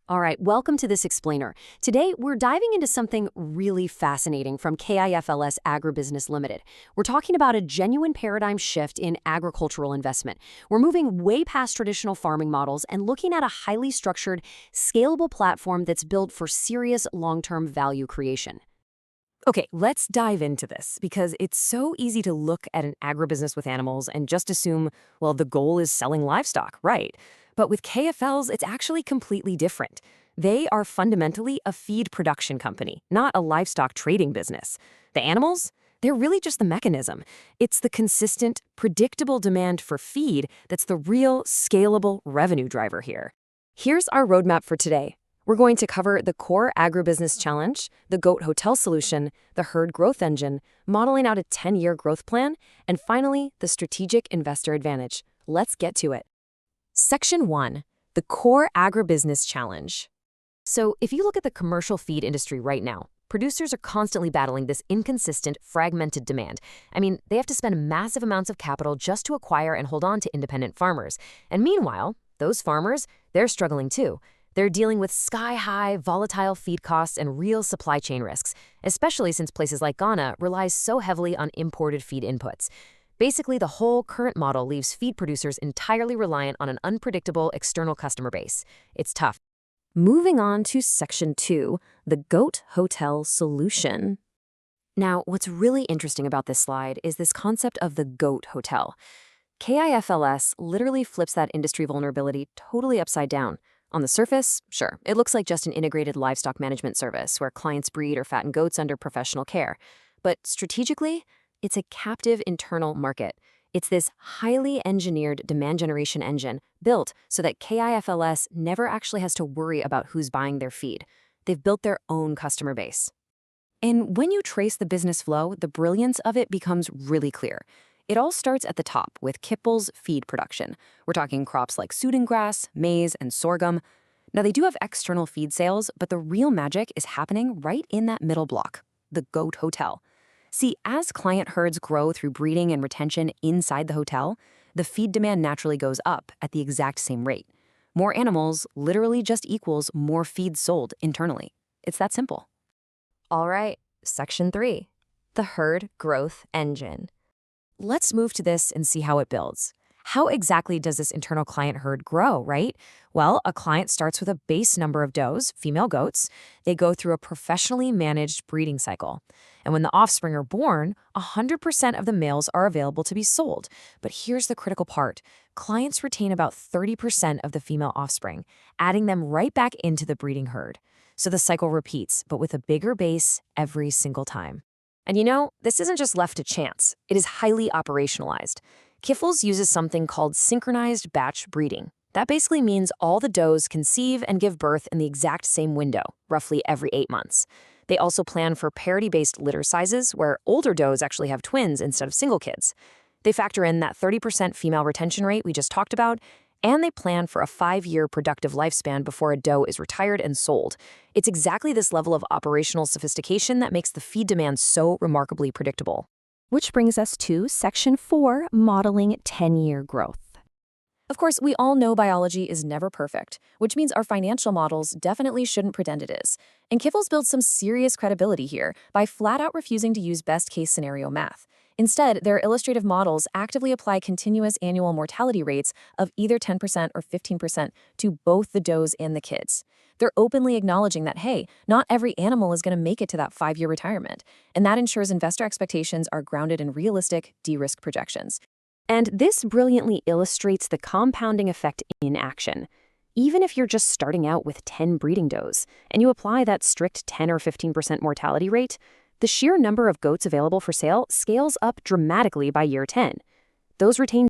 All right, welcome to this explainer. Today, we're diving into something really fascinating from KIFLS Agribusiness Limited. We're talking about a genuine paradigm shift in agricultural investment. We're moving way past traditional farming models and looking at a highly structured, scalable platform that's built for serious long-term value creation. Okay, let's dive into this because it's so easy to look at an agribusiness with animals and just assume, well, the goal is selling livestock, right? But with KFLs, it's actually completely different. They are fundamentally a feed production company, not a livestock trading business. The animals? They're really just the mechanism. It's the consistent, predictable demand for feed that's the real, scalable revenue driver here. Here's our roadmap for today. We're going to cover the core agribusiness challenge, the goat hotel solution, the herd growth engine, modeling out a 10-year growth plan, and finally, the strategic investor advantage. Let's get to it. Section 1, the core agribusiness challenge. So if you look at the commercial feed industry right now, producers are constantly battling this inconsistent, fragmented demand. I mean, they have to spend massive amounts of capital just to acquire and hold on to independent farmers. And meanwhile, those farmers, they're struggling too. They're dealing with sky-high, volatile feed costs and real supply chain risks, especially since places like Ghana relies so heavily on imported feed inputs. Basically, the whole current model leaves feed producers entirely reliant on an unpredictable external customer base. It's tough. Moving on to Section 2, the goat hotel solution. Now, what's really interesting about this slide is this concept of the goat hotel. KIFLS literally flips that industry vulnerability totally upside down. On the surface, sure, it looks like just an integrated livestock management service where clients breed or fatten goats under professional care. But strategically, it's a captive internal market. It's this highly engineered demand generation engine built so that KIFLS never actually has to worry about who's buying their feed. They've built their own customer base. And when you trace the business flow, the brilliance of it becomes really clear. It all starts at the top with KIFLS feed production. We're talking crops like sooty grass, maize, and sorghum. Now, they do have external feed sales, but the real magic is happening right in that middle block, the goat hotel. See, as client herds grow through breeding and retention inside the hotel, the feed demand naturally goes up at the exact same rate. More animals literally just equals more feed sold internally. It's that simple. All right, Section 3, the herd growth engine. Let's move to this and see how it builds. How exactly does this internal client herd grow, right? Well, a client starts with a base number of does, female goats. They go through a professionally managed breeding cycle. And when the offspring are born, 100% of the males are available to be sold. But here's the critical part. Clients retain about 30% of the female offspring, adding them right back into the breeding herd. So the cycle repeats, but with a bigger base every single time. And you know, this isn't just left to chance. It is highly operationalized. KIFLS uses something called synchronized batch breeding. That basically means all the does conceive and give birth in the exact same window, roughly every 8 months. They also plan for parity-based litter sizes, where older does actually have twins instead of single kids. They factor in that 30% female retention rate we just talked about, and they plan for a 5-year productive lifespan before a doe is retired and sold. It's exactly this level of operational sophistication that makes the feed demand so remarkably predictable. Which brings us to Section 4, modeling 10-year growth. Of course, we all know biology is never perfect, which means our financial models definitely shouldn't pretend it is. And KIFLS builds some serious credibility here by flat out refusing to use best-case scenario math. Instead, their illustrative models actively apply continuous annual mortality rates of either 10% or 15% to both the does and the kids. They're openly acknowledging that, hey, not every animal is going to make it to that 5-year retirement, and that ensures investor expectations are grounded in realistic, de-risk projections. And this brilliantly illustrates the compounding effect in action. Even if you're just starting out with 10 breeding does, and you apply that strict 10 or 15% mortality rate, the sheer number of goats available for sale scales up dramatically by year 10. Those retained